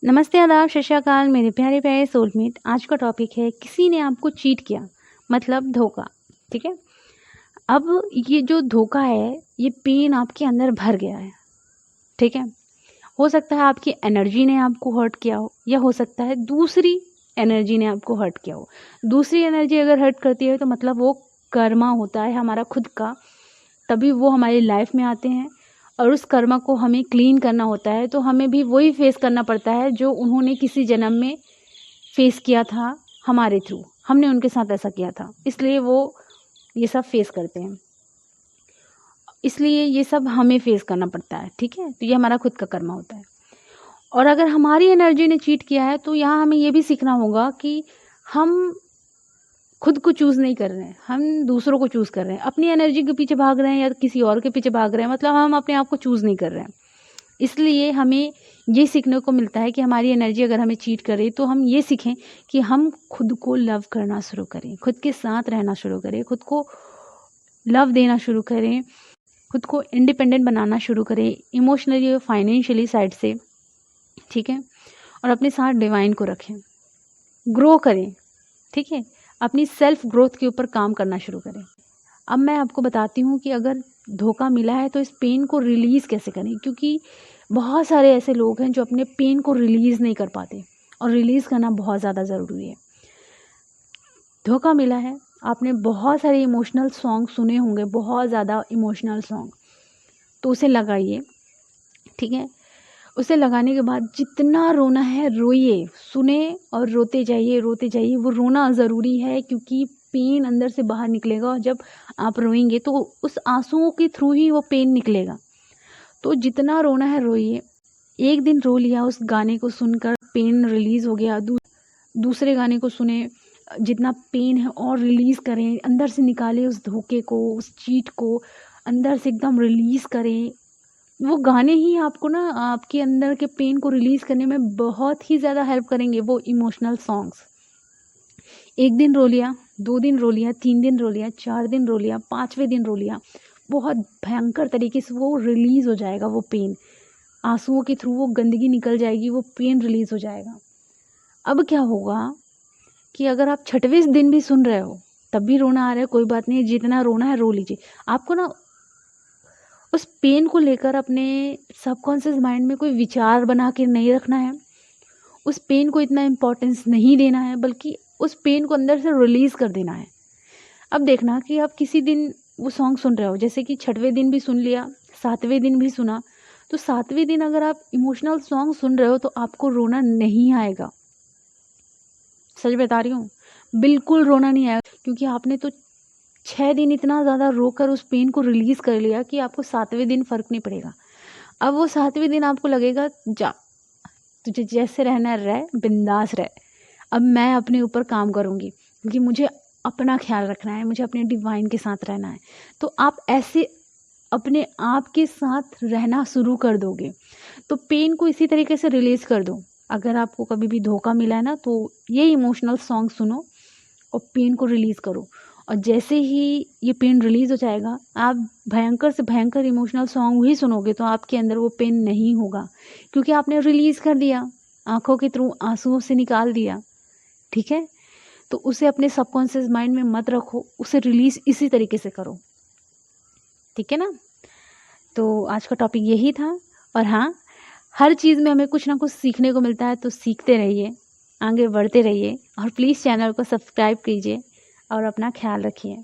नमस्ते, आदाब, सत श्री अकाल मेरे प्यारे प्यारे सोलमेट। आज का टॉपिक है किसी ने आपको चीट किया, मतलब धोखा। ठीक है। अब ये जो धोखा है, ये पेन आपके अंदर भर गया है। ठीक है। हो सकता है आपकी एनर्जी ने आपको हर्ट किया हो, या हो सकता है दूसरी एनर्जी ने आपको हर्ट किया हो। दूसरी एनर्जी अगर हर्ट करती है तो मतलब वो कर्मा होता है हमारा खुद का, तभी वो हमारी लाइफ में आते हैं और उस कर्मा को हमें क्लीन करना होता है। तो हमें भी वही फेस करना पड़ता है जो उन्होंने किसी जन्म में फेस किया था हमारे थ्रू। हमने उनके साथ ऐसा किया था, इसलिए वो ये सब फेस करते हैं, इसलिए ये सब हमें फेस करना पड़ता है। ठीक है। तो ये हमारा खुद का कर्मा होता है। और अगर हमारी एनर्जी ने चीट किया है तो यहाँ हमें ये भी सीखना होगा कि हम खुद को चूज़ नहीं कर रहे हैं, हम दूसरों को चूज़ कर रहे हैं। अपनी एनर्जी के पीछे भाग रहे हैं या किसी और के पीछे भाग रहे हैं, मतलब हम अपने आप को चूज़ नहीं कर रहे हैं। इसलिए हमें ये सीखने को मिलता है कि हमारी एनर्जी अगर हमें चीट करे तो हम ये सीखें कि हम खुद को लव करना शुरू करें, खुद के साथ रहना शुरू करें, खुद को लव देना शुरू करें, खुद को इंडिपेंडेंट बनाना शुरू करें, इमोशनली और फाइनेंशियली साइड से। ठीक है। और अपने साथ डिवाइन को रखें, ग्रो करें। ठीक है। अपनी सेल्फ ग्रोथ के ऊपर काम करना शुरू करें। अब मैं आपको बताती हूँ कि अगर धोखा मिला है तो इस पेन को रिलीज़ कैसे करें, क्योंकि बहुत सारे ऐसे लोग हैं जो अपने पेन को रिलीज़ नहीं कर पाते, और रिलीज़ करना बहुत ज़्यादा ज़रूरी है। धोखा मिला है, आपने बहुत सारे इमोशनल सॉन्ग सुने होंगे, बहुत ज़्यादा इमोशनल सॉन्ग, तो उसे लगाइए। ठीक है। उसे लगाने के बाद जितना रोना है रोइए, सुने और रोते जाइए, रोते जाइए। वो रोना ज़रूरी है क्योंकि पेन अंदर से बाहर निकलेगा, और जब आप रोएंगे तो उस आंसुओं के थ्रू ही वो पेन निकलेगा। तो जितना रोना है रोइए। एक दिन रो लिया, उस गाने को सुनकर पेन रिलीज़ हो गया, दूसरे गाने को सुने, जितना पेन है और रिलीज़ करें, अंदर से निकालें उस धोखे को, उस चीट को अंदर से एकदम रिलीज़ करें। वो गाने ही आपको ना आपके अंदर के पेन को रिलीज़ करने में बहुत ही ज़्यादा हेल्प करेंगे, वो इमोशनल सॉन्ग्स। एक दिन रो लिया, 2 दिन रो लिया, 3 दिन रो लिया, 4 दिन रो लिया, 5वें दिन रो लिया, बहुत भयंकर तरीके से वो रिलीज़ हो जाएगा। वो पेन आंसुओं के थ्रू वो गंदगी निकल जाएगी, वो पेन रिलीज़ हो जाएगा। अब क्या होगा कि अगर आप 6वें दिन भी सुन रहे हो, तब भी रोना आ रहा है, कोई बात नहीं, जितना रोना है रो लीजिए। आपको ना उस पेन को लेकर अपने सबकॉन्शियस माइंड में कोई विचार बना के नहीं रखना है, उस पेन को इतना इम्पोर्टेंस नहीं देना है, बल्कि उस पेन को अंदर से रिलीज़ कर देना है। अब देखना कि आप किसी दिन वो सॉन्ग सुन रहे हो, जैसे कि 6वें दिन भी सुन लिया, 7वें दिन भी सुना, तो 7वें दिन अगर आप इमोशनल सॉन्ग सुन रहे हो तो आपको रोना नहीं आएगा। सच बता रही हूँ, बिल्कुल रोना नहीं आएगा, क्योंकि आपने तो 6 दिन इतना ज़्यादा रोकर उस पेन को रिलीज़ कर लिया कि आपको 7वें दिन फ़र्क नहीं पड़ेगा। अब वो 7वें दिन आपको लगेगा, जा, तुझे जैसे रहना है रह, बिंदास रह। अब मैं अपने ऊपर काम करूँगी, क्योंकि मुझे अपना ख्याल रखना है, मुझे अपने डिवाइन के साथ रहना है। तो आप ऐसे अपने आप के साथ रहना शुरू कर दोगे, तो पेन को इसी तरीके से रिलीज़ कर दो। अगर आपको कभी भी धोखा मिला है ना, तो ये इमोशनल सॉन्ग सुनो और पेन को रिलीज़ करो। और जैसे ही ये पेन रिलीज़ हो जाएगा, आप भयंकर से भयंकर इमोशनल सॉन्ग ही सुनोगे तो आपके अंदर वो पेन नहीं होगा, क्योंकि आपने रिलीज़ कर दिया, आँखों के थ्रू आंसुओं से निकाल दिया। ठीक है। तो उसे अपने सबकॉन्शियस माइंड में मत रखो, उसे रिलीज़ इसी तरीके से करो। ठीक है ना। तो आज का टॉपिक यही था। और हाँ, हर चीज़ में हमें कुछ ना कुछ सीखने को मिलता है, तो सीखते रहिए, आगे बढ़ते रहिए, और प्लीज़ चैनल को सब्सक्राइब कीजिए और अपना ख्याल रखिए।